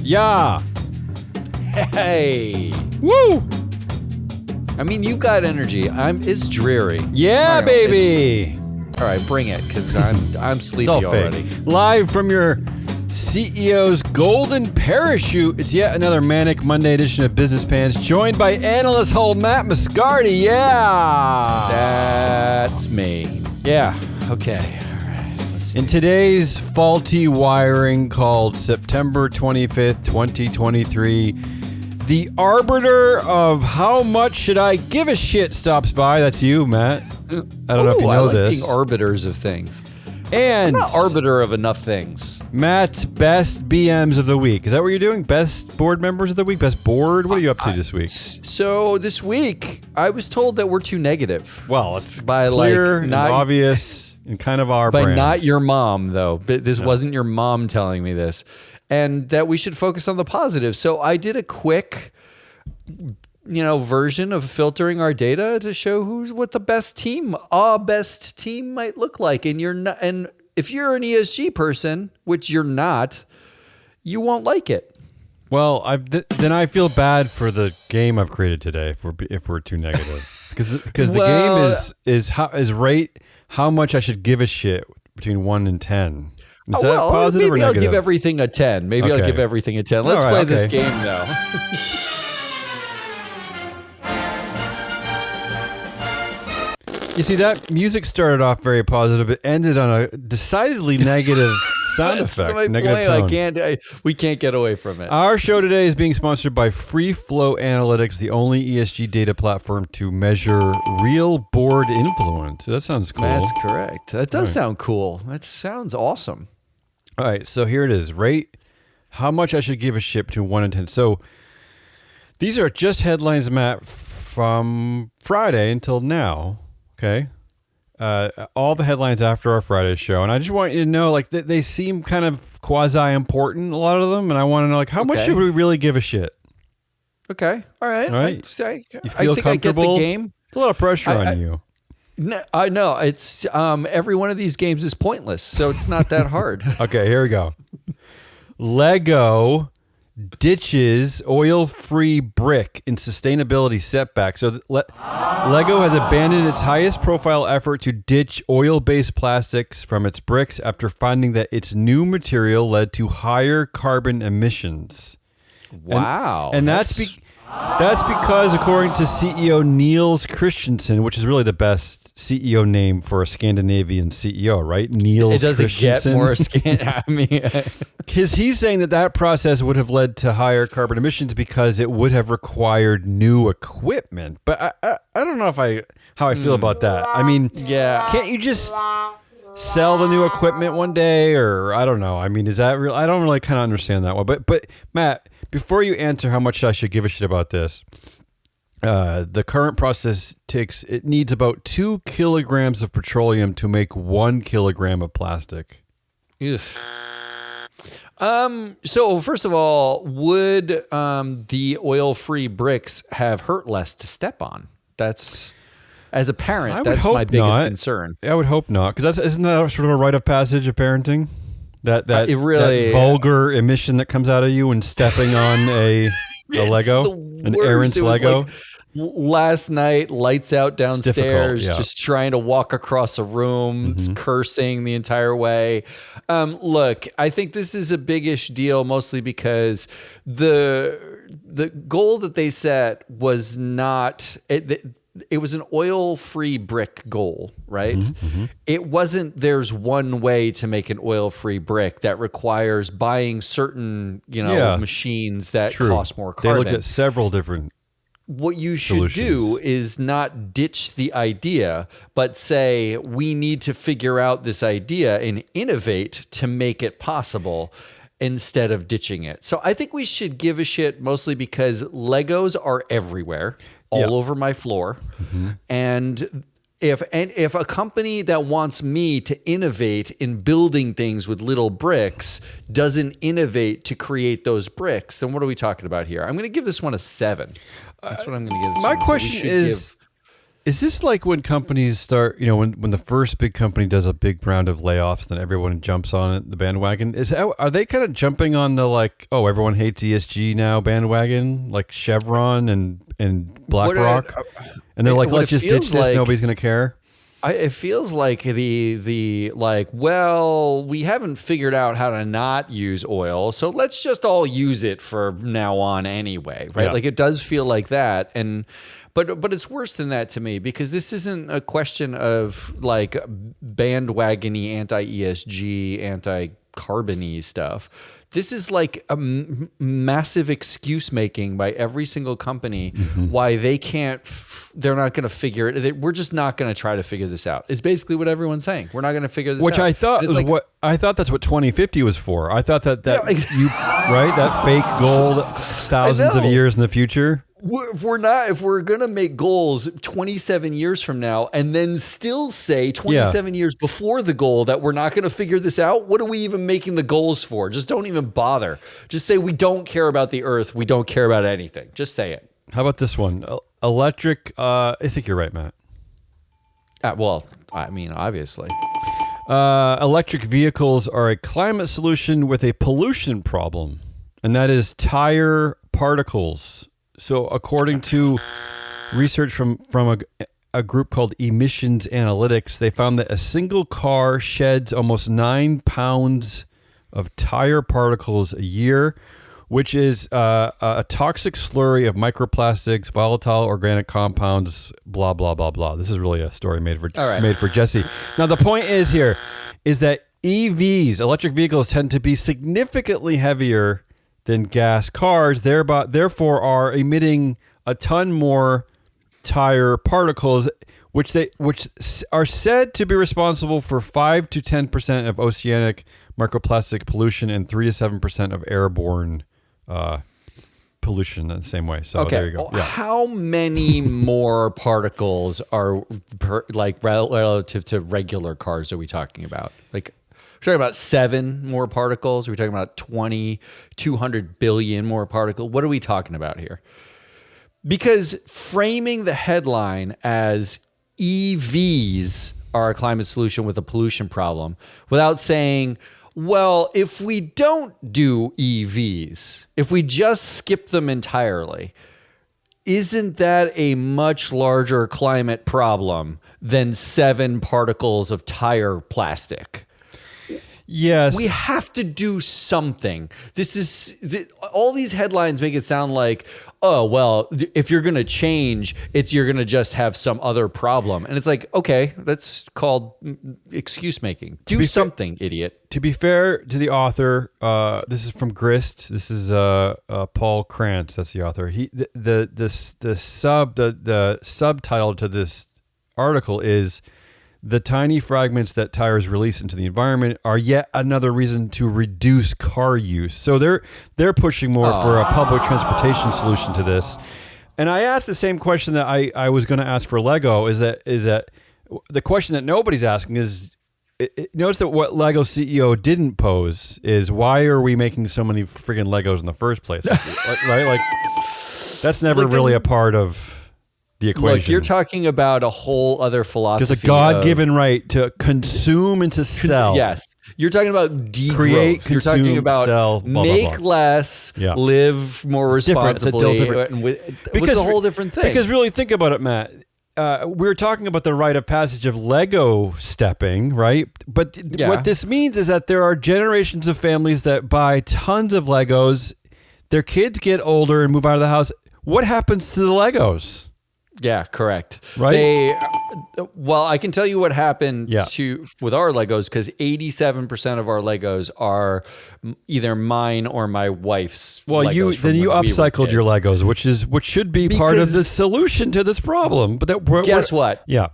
Yeah. Hey. Woo. I mean, you've got energy. It's dreary. Yeah, baby. All right, bring it, because I'm sleepy It's all already. fake. Live from your CEO's golden parachute, it's yet another manic Monday edition of Business Pants, joined by analyst whole Matt Moscardi. Yeah. That's me. Yeah. Okay. All right. In today's faulty wiring called September 25th, 2023, the arbiter of how much should I give a shit stops by. That's you, Matt. I don't know if you know I like this. being arbiters of things. And I'm not arbiter of enough things. Matt's best BMs of the week. Is that what you're doing? Best board members of the week? Best board? What are you up to this week? So this week, I was told that we're too negative. Well, it's by clear like and not obvious and kind of our by brand. not your mom though. But this wasn't your mom telling me this, and that we should focus on the positive. So I did a quick, version of filtering our data to show what the best team might look like. And and if you're an ESG person, which you're not, you won't like it. Well, then I feel bad for the game I've created today. If we're too negative, because the game is rate how much I should give a shit between 1 and 10. Is that positive or maybe negative? I'll give everything a 10. Maybe I'll give everything a 10. Let's play this game now. You see, that music started off very positive, but ended on a decidedly negative sound effect. My negative point. tone. We can't get away from it. Our show today is being sponsored by Free Flow Analytics, the only ESG data platform to measure real board influence. That sounds cool. That's correct. That does sound cool. That sounds awesome. All right, so here it is. Rate how much I should give a shit between 1 and 10. So these are just headlines, Matt, from Friday until now. Okay. All the headlines after our Friday show. And I just want you to know, like, they seem kind of quasi-important, a lot of them. And I want to know, like, how much should we really give a shit? Okay. All right. All right. I You feel think comfortable? I get the game. There's a lot of pressure on you. No, I know. It's every one of these games is pointless, so it's not that hard. Okay, here we go. Lego ditches oil-free brick in sustainability setback. So Lego has abandoned its highest profile effort to ditch oil-based plastics from its bricks after finding that its new material led to higher carbon emissions. Wow. And that's because, according to CEO Niels Christensen, which is really the best CEO name for a Scandinavian CEO, right? Niels Christensen. It doesn't get more I mean, because he's saying that process would have led to higher carbon emissions because it would have required new equipment. But I don't know how I feel about that. I mean, can't you just sell the new equipment one day, or I don't know. I mean, is that real? I don't really kind of understand that one. But Matt, before you answer how much I should give a shit about this, the current process needs about 2 kilograms of petroleum to make 1 kilogram of plastic. So first of all, would the oil-free bricks have hurt less to step on? That's, as a parent, that's my biggest concern. I would hope not, because isn't that sort of a rite of passage of parenting? That vulgar emission that comes out of you when stepping on a Lego, an errant Lego. Like, last night, lights out downstairs, just trying to walk across a room, cursing the entire way. Look, I think this is a big-ish deal, mostly because the goal that they set was not... It was an oil-free brick goal, right? It wasn't there's one way to make an oil-free brick that requires buying certain, machines that cost more carbon. They looked at several different What you should do is not ditch the idea, but say, we need to figure out this idea and innovate to make it possible instead of ditching it. So I think we should give a shit mostly because Legos are everywhere, all over my floor. And if a company that wants me to innovate in building things with little bricks doesn't innovate to create those bricks, then what are we talking about here? I'm going to give this one a 7. That's what I'm going to give this one. My question is, Is this like when companies start, when the first big company does a big round of layoffs, then everyone jumps on it, the bandwagon? Are they kind of jumping on the everyone hates ESG now bandwagon, like Chevron and BlackRock? And they're like, let's just ditch this. Nobody's going to care. It feels like we haven't figured out how to not use oil, so let's just all use it for now on anyway, right? Yeah. Like it does feel like that, but it's worse than that to me, because this isn't a question of like bandwagony anti-ESG, anti-carbony stuff. This is like a massive excuse making by every single company why they can't. They're not going to figure it. We're just not going to try to figure this out. It's basically what everyone's saying. We're not going to figure this out. Which I thought was I thought that's what 2050 was for. I thought that fake goal thousands of years in the future. If we're going to make goals 27 years from now and then still say 27 years before the goal that we're not going to figure this out, what are we even making the goals for? Just don't even bother. Just say we don't care about the earth. We don't care about anything. Just say it. How about this one? Electric. I think you're right, Matt. Well, I mean, obviously. Electric vehicles are a climate solution with a pollution problem, and that is tire particles. So according to research from a group called Emissions Analytics, they found that a single car sheds almost 9 pounds of tire particles a year, which is a toxic slurry of microplastics, volatile organic compounds, blah, blah, blah, blah. This is really a story made for Jesse. Now, the point is that EVs, electric vehicles, tend to be significantly heavier than gas cars, therefore are emitting a ton more tire particles, which are said to be responsible for 5 to 10% of oceanic microplastic pollution and 3 to 7% of airborne pollution in the same way. So there you go. Yeah. How many more particles are relative to regular cars are we talking about? Like, we're talking about 7 more particles. We're talking about 200 billion more particles. What are we talking about here? Because framing the headline as EVs are a climate solution with a pollution problem without saying, well, if we don't do EVs, if we just skip them entirely, isn't that a much larger climate problem than 7 particles of tire plastic? Yes. We have to do something. All these headlines make it sound like, oh, well, if you're going to change, you're going to just have some other problem. And it's like, okay, that's called excuse making. Do something, idiot. To be fair to the author, this is from Grist. This is Paul Krantz. That's the author. The subtitle to this article is "The tiny fragments that tires release into the environment are yet another reason to reduce car use." So they're pushing more for a public transportation solution to this. And I asked the same question that I was going to ask for Lego. Is that the question that nobody's asking is? Notice that what Lego CEO didn't pose is, why are we making so many friggin' Legos in the first place? Right? Like, that's never really a part of the equation. Look, you're talking about a whole other philosophy. There's a God-given right to consume and to sell. Yes. You're talking about degrowth. Create, consume, you're talking about sell, blah, make blah, blah. less, live more responsibly. It's a whole different thing. Because really, think about it, Matt. We're talking about the rite of passage of Lego stepping, right? But what this means is that there are generations of families that buy tons of Legos. Their kids get older and move out of the house. What happens to the Legos? Yeah, correct. Right? Well, I can tell you what happened with our Legos, because 87% of our Legos are either mine or my wife's. Well, you upcycled your Legos, which should be part of the solution to this problem. But guess what? Yeah.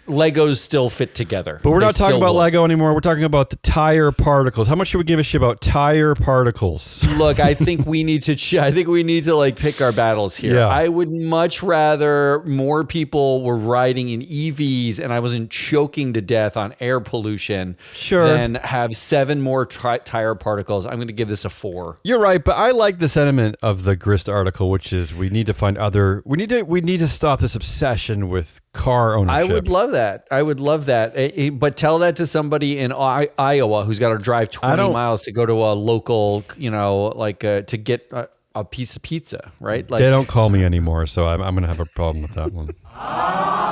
Legos still fit together. But we're not talking about Lego anymore. We're talking about the tire particles. How much should we give a shit about tire particles? Look, I think we need to like pick our battles here. Yeah. I would much rather more people were riding in EVs and I wasn't choking to death on air pollution than have 7 more tire particles. I'm going to give this a 4. You're right, but I like the sentiment of the Grist article, which is we need to stop this obsession with car ownership. I would love that. But tell that to somebody in Iowa who's got to drive 20 miles to go to a local, to get a piece of pizza, right? Like, they don't call me anymore, so I'm going to have a problem with that one.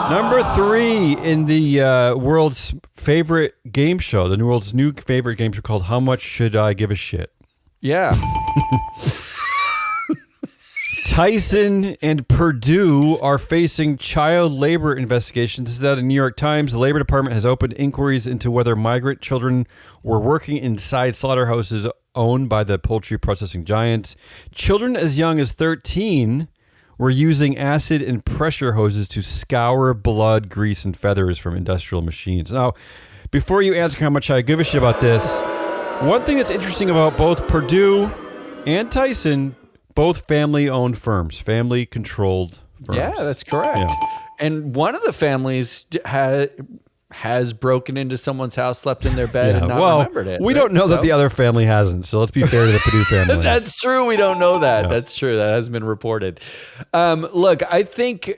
Number 3 in the world's favorite game show, the world's new favorite game show called How Much Should I Give a Shit? Yeah. Tyson and Purdue are facing child labor investigations. This is out of the New York Times. The Labor Department has opened inquiries into whether migrant children were working inside slaughterhouses owned by the poultry processing giants. Children as young as 13 were using acid and pressure hoses to scour blood, grease, and feathers from industrial machines. Now, before you ask how much I give a shit about this, one thing that's interesting about both Purdue and Tyson, both family-owned firms, family-controlled firms. Yeah, that's correct. Yeah. And one of the families has broken into someone's house, slept in their bed, and not remembered it. We don't know that the other family hasn't, so let's be fair to the Purdue family. That's true. We don't know that. Yeah. That's true. That has been reported. Look, I think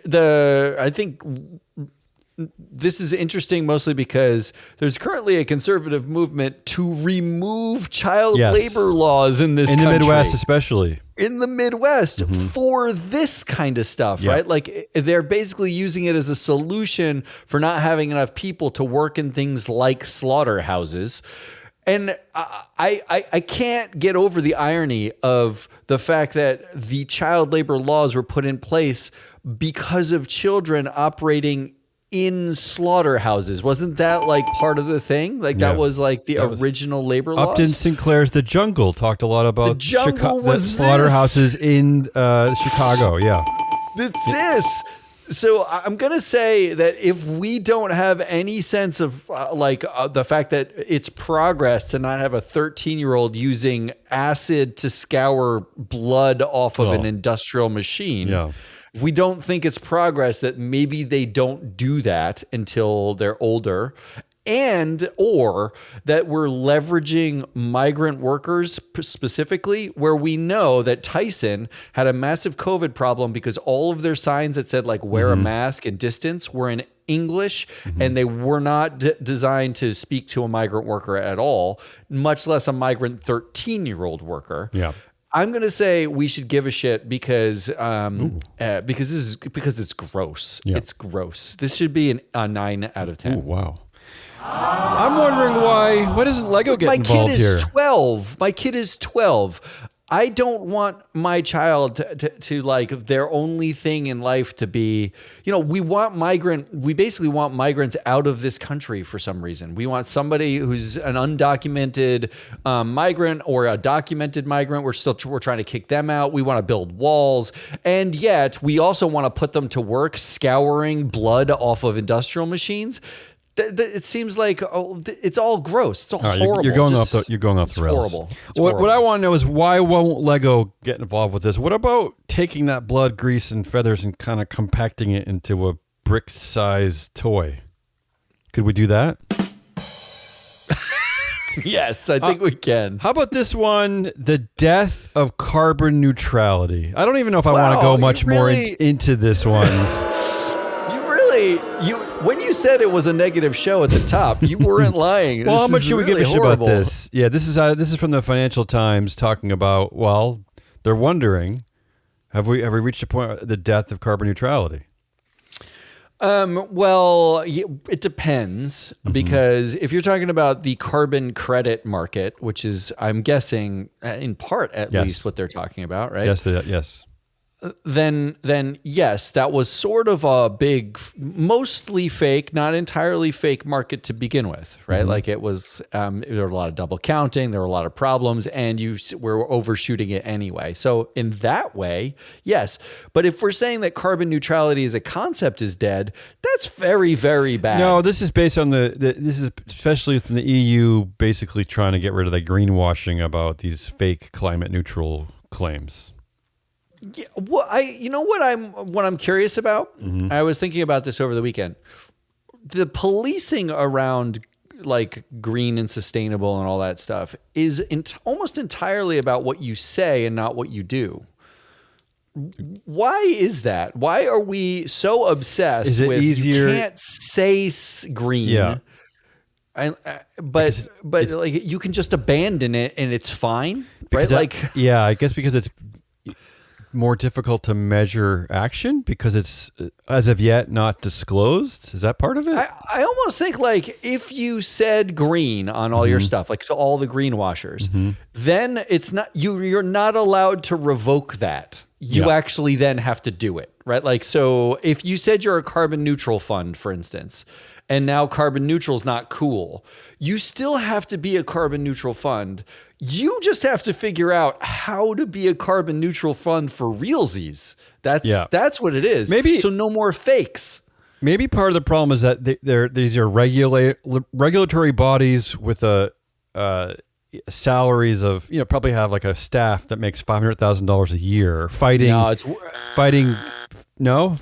this is interesting mostly because there's currently a conservative movement to remove child labor laws in this country. In the Midwest especially. In the Midwest for this kind of stuff, right? Like they're basically using it as a solution for not having enough people to work in things like slaughterhouses. And I can't get over the irony of the fact that the child labor laws were put in place because of children operating in slaughterhouses. Wasn't that like part of the thing? Like that was like the original labor laws? Upton Sinclair's The Jungle talked a lot about the slaughterhouses in Chicago. Yeah. This. So I'm going to say that if we don't have any sense of the fact that it's progress to not have a 13-year-old using acid to scour blood off of an industrial machine, if we don't think it's progress that maybe they don't do that until they're older, and or that we're leveraging migrant workers specifically, where we know that Tyson had a massive COVID problem because all of their signs that said like wear a mask and distance were in English, and they were not designed to speak to a migrant worker at all, much less a migrant 13-year-old worker. Yeah. I'm gonna say we should give a shit because it's gross. Yeah. It's gross. This should be a 9 out of 10. Ooh, wow. I'm wondering why doesn't Lego get involved here? My kid is 12. I don't want my child to like their only thing in life to be, we basically want migrants out of this country for some reason. We want somebody who's an undocumented migrant or a documented migrant. We're trying to kick them out. We want to build walls. And yet we also want to put them to work scouring blood off of industrial machines. It seems like it's all gross. It's all horrible. You're going off the rails. Horrible. What I want to know is why won't Lego get involved with this? What about taking that blood, grease, and feathers and kind of compacting it into a brick-sized toy? Could we do that? Yes, I think we can. How about this one? The death of carbon neutrality. I don't even know if I want to go much more into this one. When you said it was a negative show at the top, you weren't lying. Well, how much should we give a shit about this? Yeah, this is from the Financial Times talking about, they're wondering, have we reached a point, the death of carbon neutrality? Well, it depends, because if you're talking about the carbon credit market, which is, I'm guessing, in part at least what they're talking about, right? Yes. Then yes, that was sort of a big, mostly fake, not entirely fake market to begin with, right? Like it was, there were a lot of double counting, there were a lot of problems, and you were overshooting it anyway. So in that way, yes. But if we're saying that carbon neutrality as a concept is dead, that's very, very bad. No, this is based on this is especially from the EU basically trying to get rid of the greenwashing about these fake climate neutral claims. Yeah, well, what I'm curious about. I was thinking about this over the weekend. The policing around like green and sustainable and all that stuff is almost entirely about what you say and not what you do. Why is that? Why are we so obsessed is it with easier? You can't say green. Yeah. But like you can just abandon it and it's fine, right? I guess because it's more difficult to measure action because it's as of yet not disclosed. Is that part of it? I almost think like if you said green on all your stuff, like to all the greenwashers, then it's not you're not allowed to revoke that. You actually then have to do it, right? Like, so if you said you're a carbon neutral fund, for instance, and now carbon neutral is not cool, you still have to be a carbon neutral fund. You just have to figure out how to be a carbon neutral fund for realsies. That's what it is. Maybe so no more fakes. Maybe part of the problem is that these are regulatory bodies with salaries of, probably have like a staff that makes $500,000 a year fighting. No,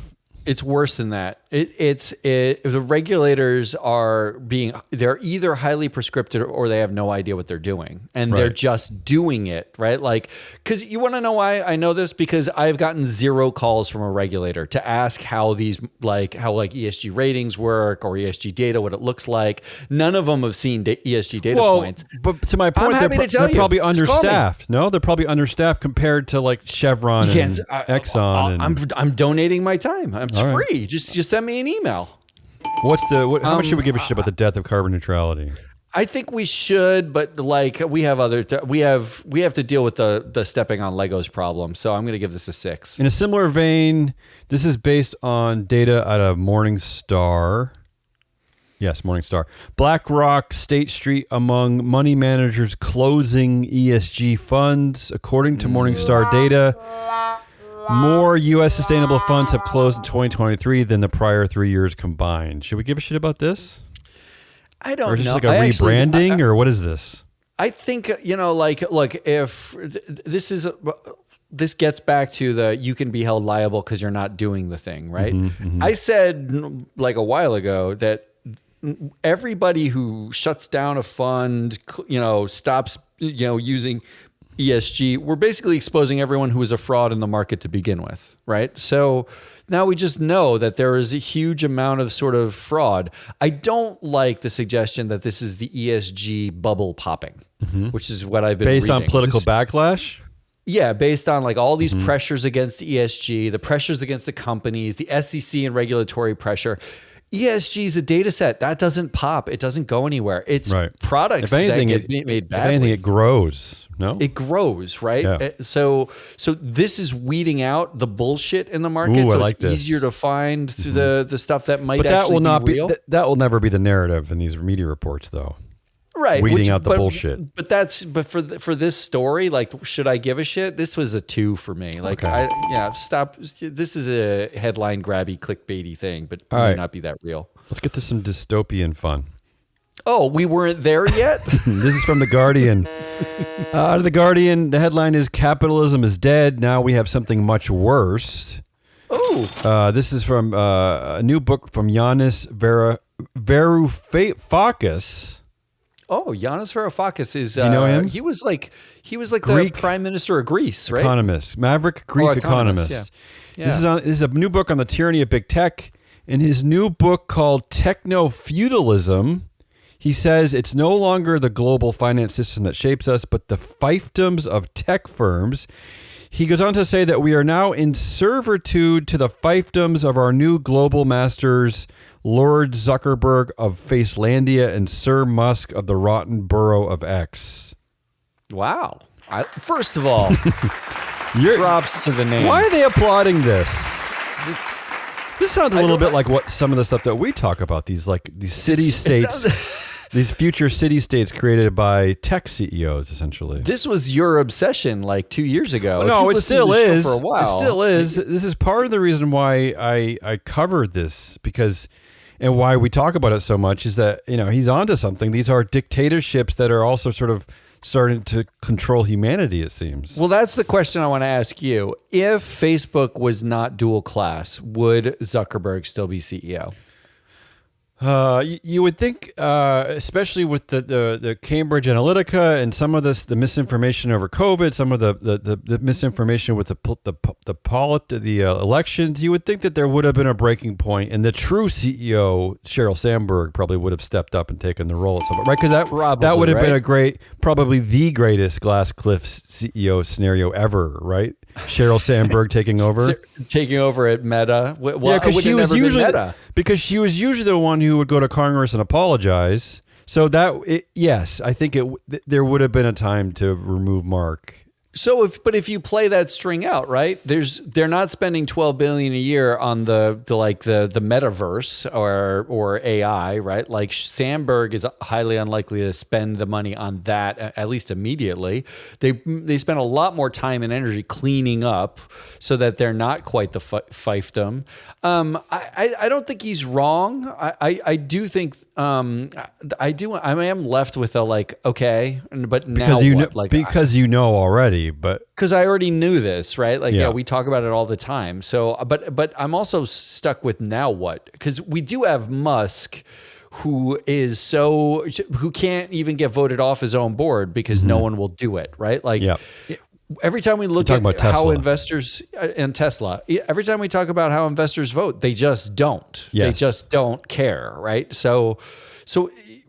it's worse than that. The regulators they're either highly prescriptive or they have no idea what they're doing, and they're just doing it, right? Like, because you want to know why I know this? Because I've gotten 0 calls from a regulator to ask how ESG ratings work or ESG data, what it looks like. None of them have seen ESG data points. But to my point, they're probably understaffed. No, they're probably understaffed compared to like Chevron and Exxon. I'm donating my time. It's free. Just send me an email. How much should we give a shit about the death of carbon neutrality? I think we should, but like we have we have to deal with the stepping on Legos problem. So I'm going to give this a 6. In a similar vein, this is based on data out of Morningstar. Yes, Morningstar. BlackRock, State Street among money managers closing ESG funds. According to Morningstar data, more U.S. sustainable funds have closed in 2023 than the prior 3 years combined. Should we give a shit about this? I don't know. Or is this like a rebranding, or what is this? I think, look, if this gets back to you can be held liable because you're not doing the thing, right? I said like a while ago that everybody who shuts down a fund, stops, using ESG, we're basically exposing everyone who is a fraud in the market to begin with, right? So now we just know that there is a huge amount of sort of fraud. I don't like the suggestion that this is the ESG bubble popping, which is what I've been based reading. On political backlash? Yeah, based on like all these pressures against ESG, the pressures against the companies, the SEC and regulatory pressure. ESG is a data set that doesn't pop. It doesn't go anywhere. It's products that get made badly. If anything, it grows. No, it grows, right? Yeah. So this is weeding out the bullshit in the market. Ooh, so it's easier to find the stuff that might. But that will not be real. That will never be the narrative in these media reports, though. Right, weeding out the bullshit. But for this story, like, should I give a shit? This was a 2 for me. Like, stop. This is a headline grabby, clickbaity thing, but it may not be that real. Let's get to some dystopian fun. Oh, we weren't there yet? This is from The Guardian. Out of The Guardian, the headline is "Capitalism is Dead. Now we have something much worse." Oh. This is from a new book from Yanis Varoufakis. Oh, Yanis Varoufakis is. Do you know him? He was like Greek, the prime minister of Greece, right? Economist, maverick Greek economist. Yeah. This is a new book on the tyranny of big tech. In his new book called Techno-Feudalism, he says it's no longer the global finance system that shapes us, but the fiefdoms of tech firms. He goes on to say that we are now in servitude to the fiefdoms of our new global masters, Lord Zuckerberg of Facelandia and Sir Musk of the rotten borough of X. Wow. First of all, props to the names. Why are they applauding this? This sounds a little bit like what some of the stuff that we talk about, these city states. These future city-states created by tech CEOs, essentially. This was your obsession like 2 years ago. No, it still is. For a while. It still is. This is part of the reason why I covered this, and why we talk about it so much is that, he's onto something. These are dictatorships that are also sort of starting to control humanity, it seems. Well, that's the question I want to ask you. If Facebook was not dual class, would Zuckerberg still be CEO? You would think, especially with the Cambridge Analytica and some of the misinformation over COVID, some of the misinformation with the elections, you would think that there would have been a breaking point, and the true CEO Sheryl Sandberg probably would have stepped up and taken the role at some point, right? Because that would have been probably the greatest Glass Cliff CEO scenario ever, right? Sheryl Sandberg taking over at Meta. Well, yeah, because she was usually the one who would go to Congress and apologize. So yes, I think there would have been a time to remove Mark. So if you play that string out, right? They're not spending $12 billion a year on the metaverse or AI, right? Like Sandberg is highly unlikely to spend the money on that, at least immediately. They spend a lot more time and energy cleaning up so that they're not quite the fiefdom. I don't think he's wrong. I do think I am left with a okay, but now what? Because you know already. But because I already knew this, right? We talk about it all the time. So, but I'm also stuck with now what? Because we do have Musk, who can't even get voted off his own board because no one will do it, right? Every time we look at how investors and Tesla, every time we talk about how investors vote, they just don't. Yes. They just don't care, right? So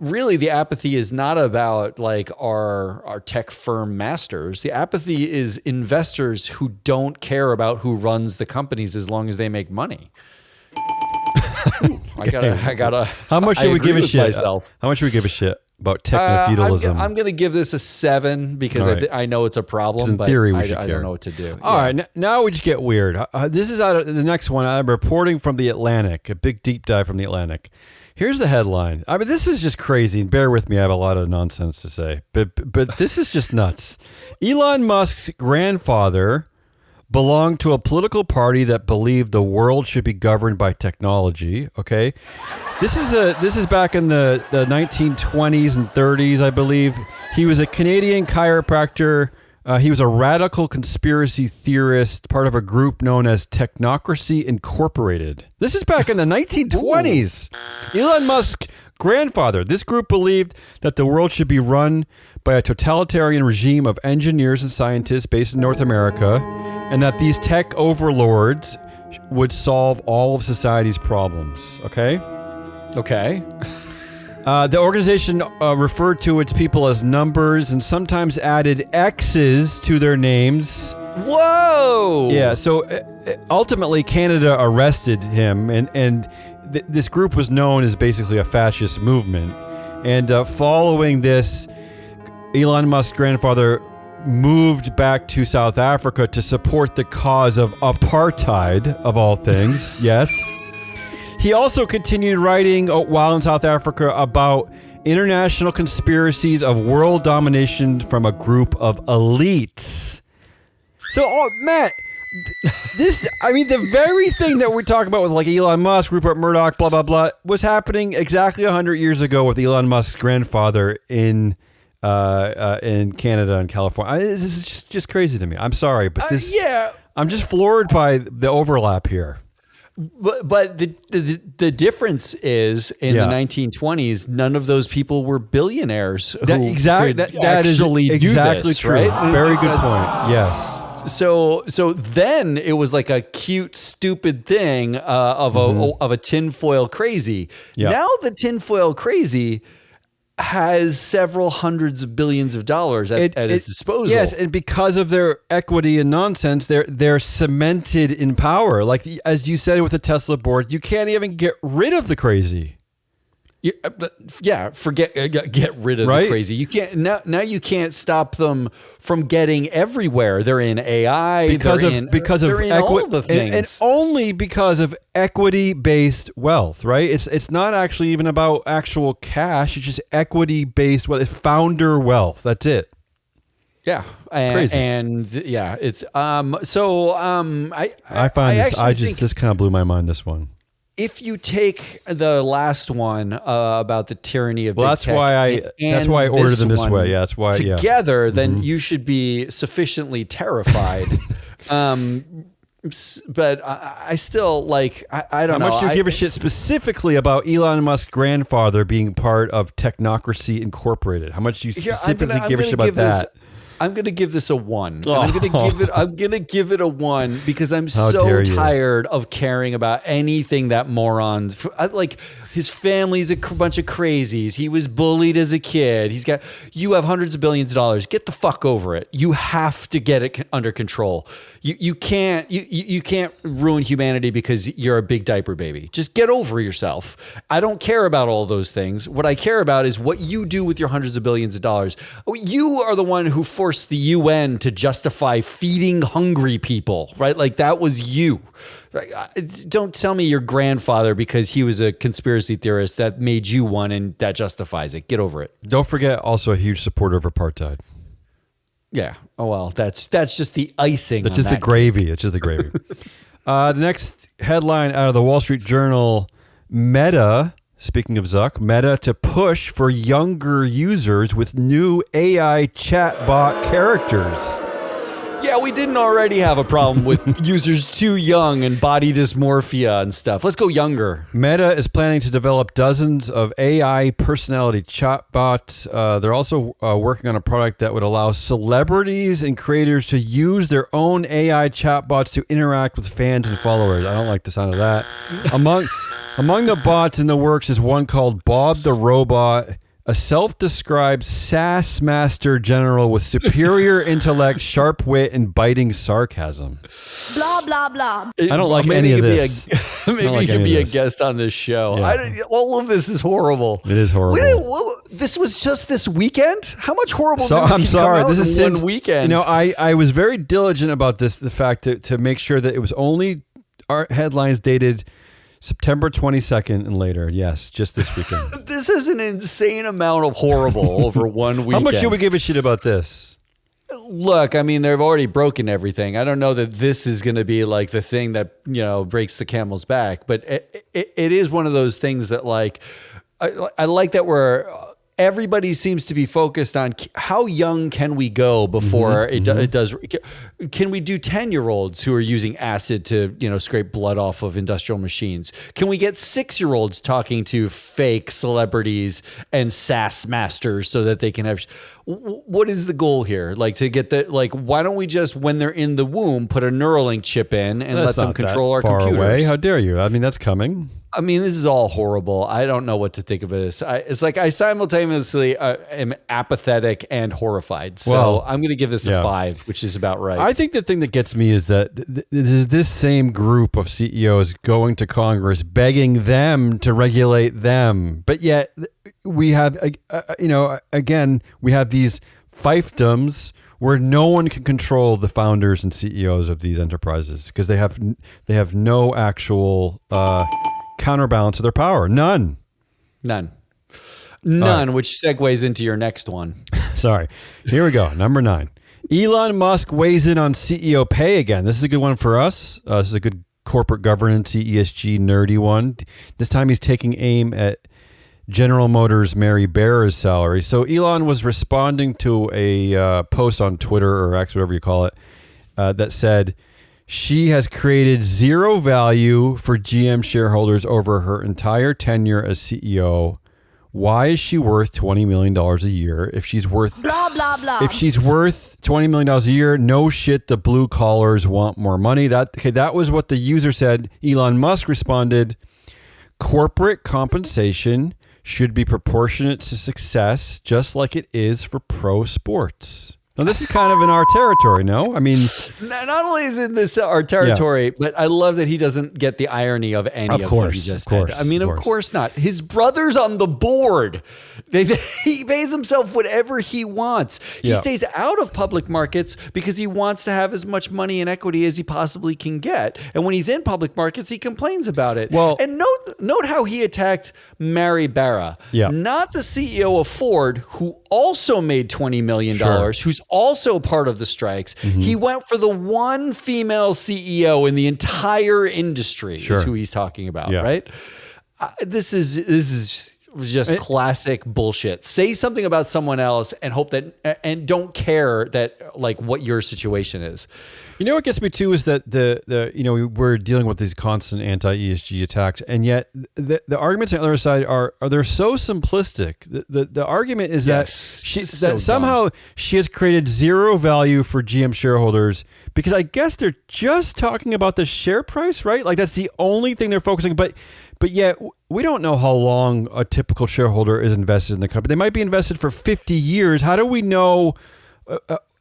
really, the apathy is not about our tech firm masters. The apathy is investors who don't care about who runs the companies as long as they make money. I gotta. How much should we give a shit? Myself. How much should we give a shit about techno-feudalism? I'm going to give this a 7 because I know it's a problem. In theory, we should care. I don't know what to do. All right, now we just get weird. This is the next one. I'm reporting from the Atlantic, a big deep dive from the Atlantic. Here's the headline. I mean, this is just crazy. And bear with me, I have a lot of nonsense to say, but this is just nuts. Elon Musk's grandfather belonged to a political party that believed the world should be governed by technology. Okay, this is back in the 1920s and 30s, I believe. He was a Canadian chiropractor. He was a radical conspiracy theorist, part of a group known as Technocracy Incorporated. This is back in the 1920s. Elon Musk's grandfather. This group believed that the world should be run by a totalitarian regime of engineers and scientists based in North America, and that these tech overlords would solve all of society's problems. Okay? Okay. The organization referred to its people as numbers and sometimes added X's to their names. Whoa! Yeah, so ultimately Canada arrested him, and this group was known as basically a fascist movement. And following this, Elon Musk's grandfather moved back to South Africa to support the cause of apartheid, of all things. Yes. He also continued writing while in South Africa about international conspiracies of world domination from a group of elites. So, Matt, the very thing that we're talking about with Elon Musk, Rupert Murdoch, blah, blah, blah, was happening exactly 100 years ago with Elon Musk's grandfather in Canada and California. This is just crazy to me. I'm sorry, but I'm just floored by the overlap here. But the difference is in the 1920s, none of those people were billionaires. That is exactly true. Right? Very good point. Yes. So then it was like a cute, stupid thing of a tinfoil crazy. Yep. Now the tinfoil crazy has several hundreds of billions of dollars at its disposal. Yes, and because of their equity and nonsense, they're cemented in power. As you said with the Tesla board, you can't even get rid of the crazy. Get rid of the crazy. You can't now. You can't stop them from getting everywhere. They're in AI because of all the things, and only because of equity-based wealth. Right? It's not actually even about actual cash. It's just equity-based wealth. It's founder wealth. That's it. Yeah, crazy. It's this kind of blew my mind. This one. If you take the last one about the tyranny of big that's tech, why I ordered them this way. Yeah, that's why. Together, then you should be sufficiently terrified. But I still like, I don't know. How much do you give a shit specifically about Elon Musk's grandfather being part of Technocracy Incorporated? How much do you specifically give a shit about that? I'm going to give this a 1. I'm going to give it a 1 because I'm so tired of caring about anything that morons like. His family's a bunch of crazies. He was bullied as a kid. You have hundreds of billions of dollars. Get the fuck over it. You have to get it under control. You can't ruin humanity because you're a big diaper baby. Just get over yourself. I don't care about all those things. What I care about is what you do with your hundreds of billions of dollars. You are the one who forced the UN to justify feeding hungry people, right? Like that was you. Don't tell me your grandfather because he was a conspiracy theorist that made you one and that justifies it. Get over it. Don't forget, also a huge supporter of apartheid. Yeah. Oh well, that's just the icing. That's just the gravy. It's just the gravy. The next headline out of the Wall Street Journal: Meta. Speaking of Zuck, Meta to push for younger users with new AI chatbot characters. Yeah, we didn't already have a problem with users too young and body dysmorphia and stuff. Let's go younger. Meta is planning to develop dozens of AI personality chatbots. They're also working on a product that would allow celebrities and creators to use their own AI chatbots to interact with fans and followers. I don't like the sound of that. Among the bots in the works is one called Bob the Robot, a self-described sass master general with superior intellect, sharp wit, and biting sarcasm. Blah, blah, blah. I don't like any of this. Maybe you could be a guest on this show. Yeah. All of this is horrible. It is horrible. This was just this weekend? How much horrible news I'm sorry. This is one weekend. I was very diligent about this, the fact to make sure that it was only our headlines dated September 22nd and later. Yes, just this weekend. This is an insane amount of horrible over one weekend. How much should we give a shit about this? Look, I mean, they've already broken everything. I don't know that this is going to be like the thing that, breaks the camel's back, but it is one of those things that like, I like that everybody seems to be focused on how young can we go before it does. Can we do 10-year-olds who are using acid to, scrape blood off of industrial machines? Can we get 6-year-olds talking to fake celebrities and sass masters so that they can have... What is the goal here? Like to get why don't we just, when they're in the womb, put a Neuralink chip in and let them control our computers? Away. How dare you? I mean, that's coming. I mean, this is all horrible. I don't know what to think of this. It's like I simultaneously am apathetic and horrified. So I'm going to give this a 5, which is about right. I think the thing that gets me is that this same group of CEOs going to Congress begging them to regulate them. But yet we have, again, we have these fiefdoms where no one can control the founders and CEOs of these enterprises because they have no actual counterbalance to their power. None, which segues into your next one. Sorry. Here we go. Number 9. Elon Musk weighs in on CEO pay again. This is a good one for us. This is a good corporate governance, ESG, nerdy one. This time he's taking aim at General Motors' Mary Barra's salary. So Elon was responding to a post on Twitter or X, whatever you call it, that said, she has created zero value for GM shareholders over her entire tenure as CEO. Why is she worth $20 million a year? If she's worth blah blah blah. If she's worth $20 million a year, no shit, the blue collars want more money. That was what the user said. Elon Musk responded, corporate compensation should be proportionate to success, just like it is for pro sports. Now, this is kind of in our territory, no? I mean... Not only is it this our territory, but I love that he doesn't get the irony of any of what he just said. I mean, of course not. His brother's on the board. He pays himself whatever he wants. He stays out of public markets because he wants to have as much money and equity as he possibly can get. And when he's in public markets, he complains about it. Well, and note how he attacked Mary Barra, not the CEO of Ford, who also made $20 million, who's also part of the strikes. He went for the one female CEO in the entire industry is who he's talking about, right? This is Just classic bullshit. Say something about someone else and hope that, and don't care that like what your situation is. You know what gets me too is that we're dealing with these constant anti-ESG attacks, and yet the arguments on the other side are they're so simplistic. The argument is that somehow she has created zero value for GM shareholders because I guess they're just talking about the share price, right? Like that's the only thing they're focusing. But yet we don't know how long a typical shareholder is invested in the company. They might be invested for 50 years. How do we know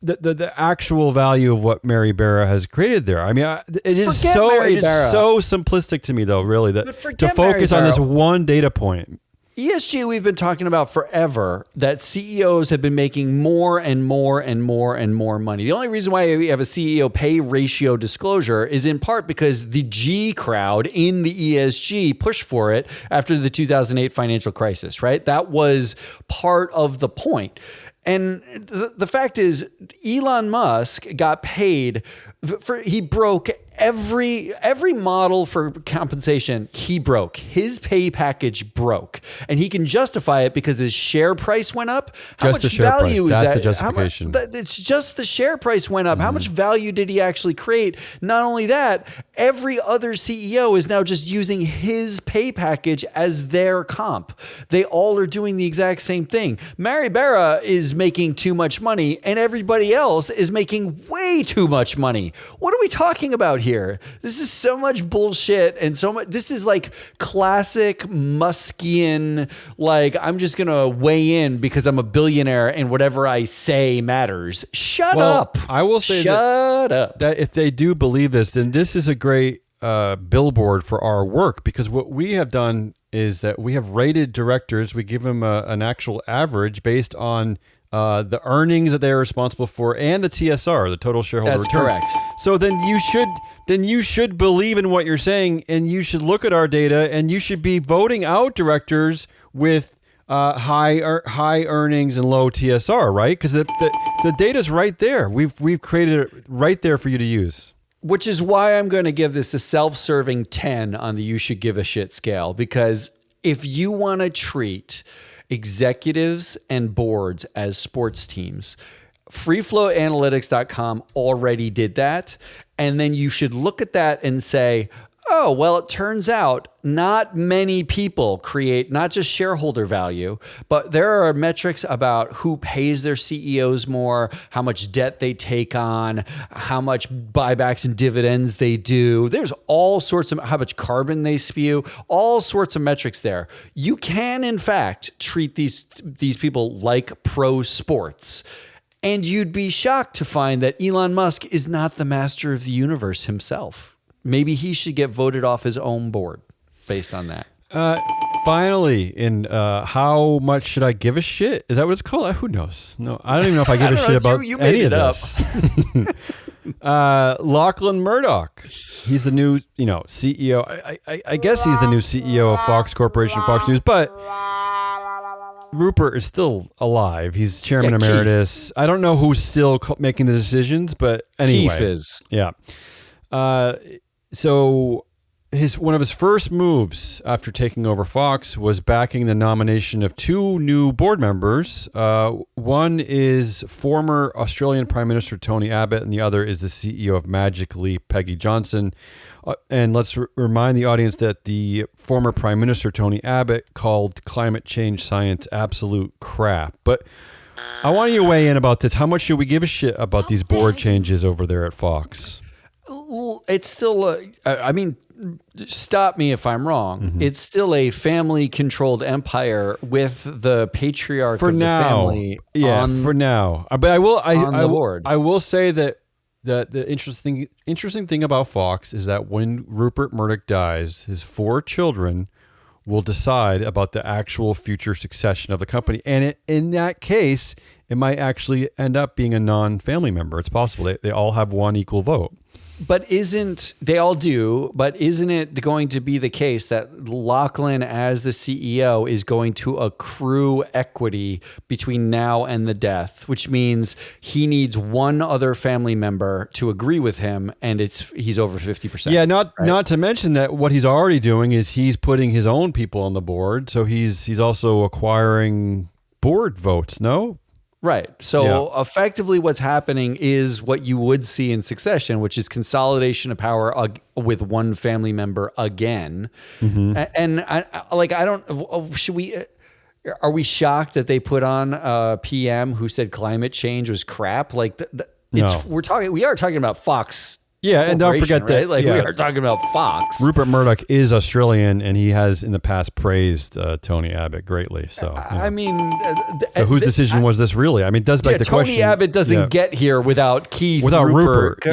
the actual value of what Mary Barra has created there? I mean, it is so simplistic to me, though, really, that to focus on this one data point. ESG, we've been talking about forever, that CEOs have been making more and more and more and more money. The only reason why we have a CEO pay ratio disclosure is in part because the G crowd in the ESG pushed for it after the 2008 financial crisis, right? That was part of the point. And the fact is, Elon Musk got paid he broke every model for compensation. He broke. His pay package broke, and he can justify it because his share price went up. How much value is that? That's the justification. It's just the share price went up. How much value did he actually create? Not only that, every other CEO is now just using his pay package as their comp. They all are doing the exact same thing. Mary Barra is making too much money, and everybody else is making way too much money. What are we talking about here? This is so much bullshit, and so much. This is like classic Muskian, like, I'm just going to weigh in because I'm a billionaire and whatever I say matters. Shut up. I will say that if they do believe this, then this is a great billboard for our work, because what we have done is that we have rated directors. We give them an actual average based on the earnings that they're responsible for and the TSR, the total shareholder return. That's correct. So then you should believe in what you're saying, and you should look at our data, and you should be voting out directors with high earnings and low TSR, right? Because the data's right there. We've created it right there for you to use. Which is why I'm going to give this a self-serving 10 on the you should give a shit scale, because if you want to treat executives and boards as sports teams, freeflowanalytics.com already did that. And then you should look at that and say, oh, well, it turns out not many people create not just shareholder value, but there are metrics about who pays their CEOs more, how much debt they take on, how much buybacks and dividends they do. There's all sorts of, how much carbon they spew, all sorts of metrics there. You can, in fact, treat these people like pro sports. And you'd be shocked to find that Elon Musk is not the master of the universe himself. Maybe he should get voted off his own board based on that. Finally, in how much should I give a shit? Is that what it's called? Who knows? No, I don't even know if I give a shit about any of this. Lachlan Murdoch. He's the new, CEO. I guess he's the new CEO of Fox Corporation, Fox News, but Rupert is still alive. He's chairman emeritus. I don't know who's still making the decisions, but anyway. Keith is. Yeah. So one of his first moves after taking over Fox was backing the nomination of two new board members. One is former Australian Prime Minister Tony Abbott, and the other is the CEO of Magic Leap, Peggy Johnson. And let's remind the audience that the former Prime Minister Tony Abbott called climate change science absolute crap. But I want you to weigh in about this. How much should we give a shit about these board changes over there at Fox? It's still, stop me if I'm wrong. Mm-hmm. It's still a family-controlled empire with the patriarch of the family. Yeah, for now. But I will say that the interesting thing about Fox is that when Rupert Murdoch dies, his 4 children will decide about the actual future succession of the company. And in that case, it might actually end up being a non-family member. It's possible. They all have one equal vote. But they all do, but isn't it going to be the case that Lachlan, as the CEO, is going to accrue equity between now and the death, which means he needs one other family member to agree with him, and he's over 50%. Yeah, not to mention that what he's already doing is he's putting his own people on the board, so he's also acquiring board votes, no? Right. So effectively what's happening is what you would see in Succession, which is consolidation of power with one family member again. Mm-hmm. And are we shocked that they put on a PM who said climate change was crap? Like we are talking about Fox. Yeah, and don't forget that we are talking about Fox. Rupert Murdoch is Australian, and he has in the past praised Tony Abbott greatly. So, I mean, so whose decision was this really? I mean, it does beg the question. Tony Abbott doesn't get here without Rupert.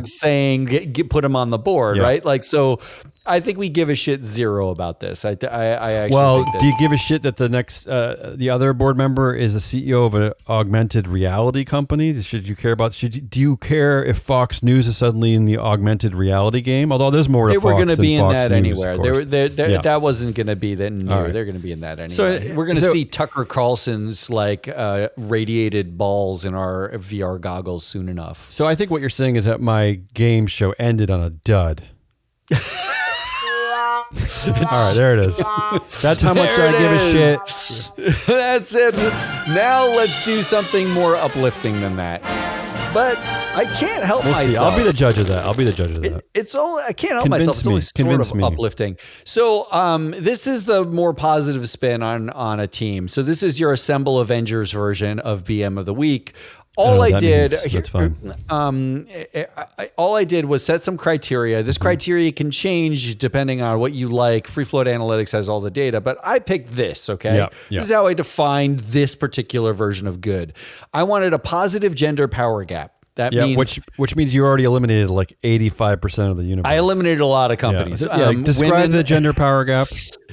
Saying put him on the board, right? Like, so I think we give a shit zero about this. I actually think do you give a shit that the next the other board member is the CEO of an augmented reality company? Should you care about? Do you care if Fox News is suddenly in the augmented reality game? Although there's more to Fox than Fox News. They were going to be in that anywhere. That wasn't going to be that new. Right. They're going to be in that anyway. So we're going to see Tucker Carlson's radiated balls in our VR goggles soon enough. So I think what you're saying is that my game show ended on a dud. All right, there it is. That's how much I give a shit. That's it. Now let's do something more uplifting than that. But I can't help myself. See. I'll be the judge of that. I can't help myself. It's only sort of uplifting. So this is the more positive spin on a team. So this is your Assemble Avengers version of BM of the Week. All I did was set some criteria. This criteria can change depending on what you like. Free Float Analytics has all the data, but I picked this, okay? Yeah. This is how I defined this particular version of good. I wanted a positive gender power gap. That means which means you already eliminated like 85% of the universe. I eliminated a lot of companies. Describe the gender power gap.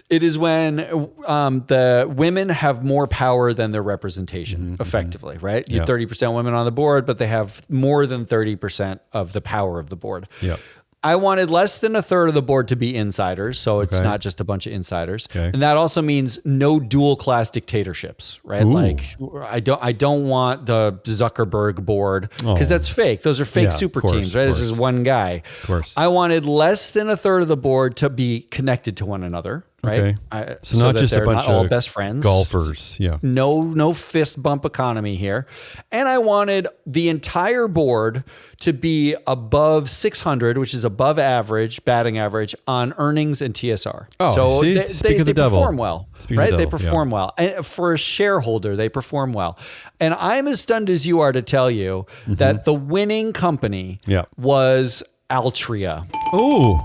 It is when the women have more power than their representation, effectively, right? You 30% women on the board, but they have more than 30% of the power of the board. Yeah. I wanted less than a third of the board to be insiders, so it's not just a bunch of insiders. Okay. And that also means no dual class dictatorships, right? Ooh. Like I don't want the Zuckerberg board because that's fake. Those are fake super teams, right? This is one guy. Of course. I wanted less than a third of the board to be connected to one another. Right. Okay. So not just a bunch of all best friends, golfers. Yeah. No fist bump economy here. And I wanted the entire board to be above 600, which is above average, batting average on earnings and TSR. Oh, so they perform well, right? They perform well. And for a shareholder, they perform well. And I'm as stunned as you are to tell you that the winning company was Altria. Ooh.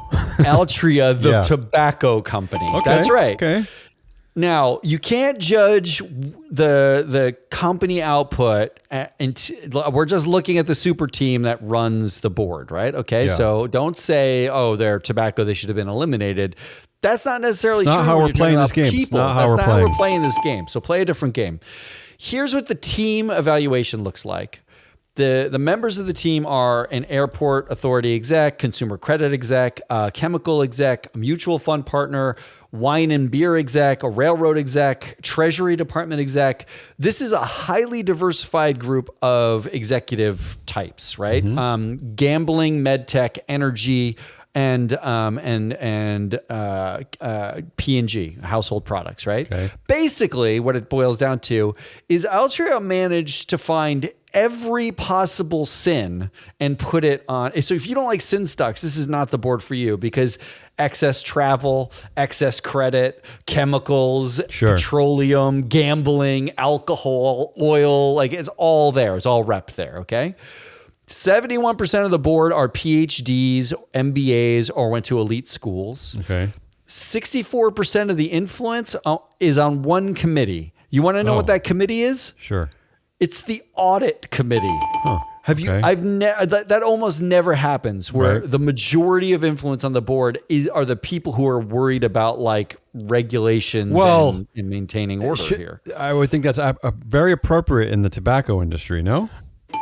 Altria, the tobacco company. Okay. That's right. Okay. Now, you can't judge the company output, and we're just looking at the super team that runs the board, right? Okay, so don't say, their tobacco, they should have been eliminated. That's not necessarily true. Not how we're playing this game. It's not how we're playing this game. So play a different game. Here's what the team evaluation looks like. The members of the team are an airport authority exec, consumer credit exec, chemical exec, a mutual fund partner, wine and beer exec, a railroad exec, treasury department exec. This is a highly diversified group of executive types, right? Gambling, med tech, energy, and P&G, household products, right? Okay. Basically, what it boils down to is Altria managed to find every possible sin and put it on. So if you don't like sin stocks, this is not the board for you, because excess travel, excess credit, chemicals, petroleum, gambling, alcohol, oil, like it's all there. It's all repped there, okay? 71% of the board are PhDs, MBAs, or went to elite schools. Okay. 64% of the influence is on one committee. You want to know what that committee is? Sure. It's the audit committee. Huh. Have you? That almost never happens. Where the majority of influence on the board are the people who are worried about like regulations and maintaining order here. I would think that's very appropriate in the tobacco industry. No,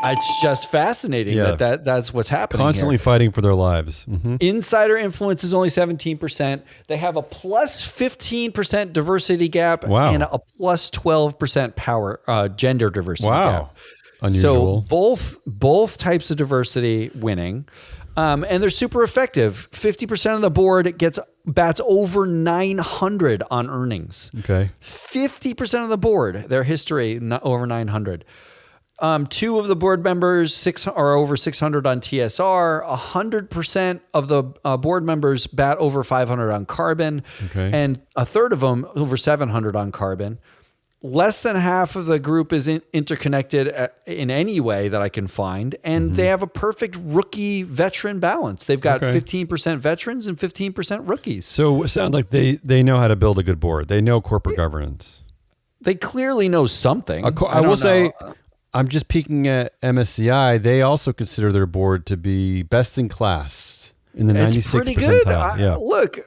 it's just fascinating that's what's happening. Constantly fighting for their lives. Mm-hmm. Insider influence is only 17%. They have a plus 15% diversity gap and a plus 12% power gender diversity gap. Unusual. So both types of diversity winning, and they're super effective. 50% of the board bats over 900 on earnings. Okay. 50% of the board, their history over 900. 2 of the board members are over 600 on TSR. 100% of the board members bat over 500 on carbon, and a third of them over 700 on carbon. Less than half of the group is interconnected in any way that I can find. And they have a perfect rookie veteran balance. They've got 15% veterans and 15% rookies. So it sounds like they know how to build a good board. They know corporate governance. They clearly know something. I will say, I'm just peeking at MSCI. They also consider their board to be best in class. In the 96th percentile.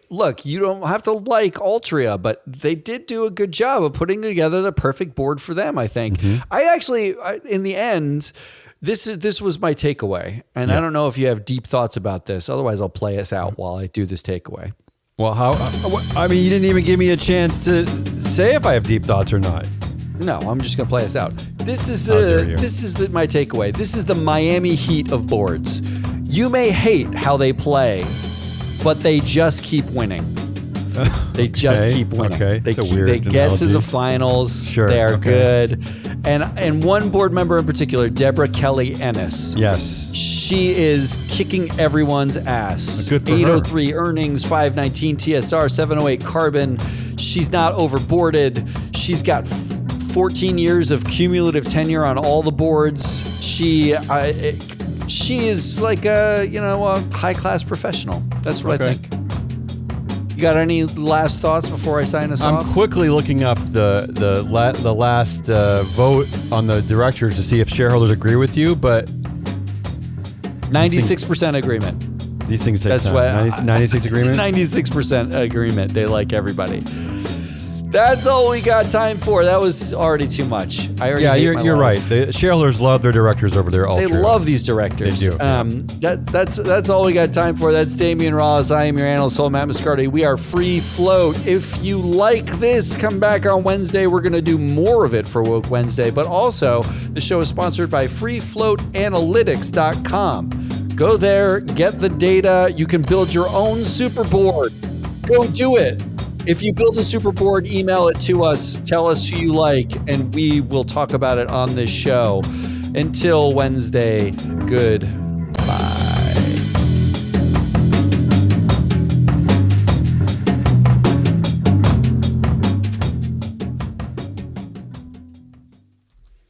Look, you don't have to like Altria, but they did do a good job of putting together the perfect board for them, I think. I actually, in the end, this was my takeaway. And I don't know if you have deep thoughts about this. Otherwise, I'll play us out while I do this takeaway. Well, I mean, you didn't even give me a chance to say if I have deep thoughts or not. No, I'm just going to play us out. This is my takeaway. This is the Miami Heat of boards. You may hate how they play, but they just keep winning. They just keep winning. They get to the finals. Sure. They're good. And one board member in particular, Deborah Kelly Ennis. Yes. She is kicking everyone's ass. Good for 803 earnings, 519 TSR, 708 carbon. She's not overboarded. She's got 14 years of cumulative tenure on all the boards. She is like a high-class professional. That's what I think. You got any last thoughts before I sign us off? I'm quickly looking up the last vote on the directors to see if shareholders agree with you, but 96% agreement. These things take time. 96 agreement? 96% agreement. They like everybody. That's all we got time for. That was already too much. You're right. The shareholders love their directors over there. They love these directors. They do. That's all we got time for. That's Damian Ross. I am your analyst, Matt Mascardi. We are Free Float. If you like this, come back on Wednesday. We're going to do more of it for Woke Wednesday. But also, the show is sponsored by FreeFloatAnalytics.com. Go there, get the data. You can build your own super board. Go do it. If you build a super board, email it to us. Tell us who you like, and we will talk about it on this show. Until Wednesday, good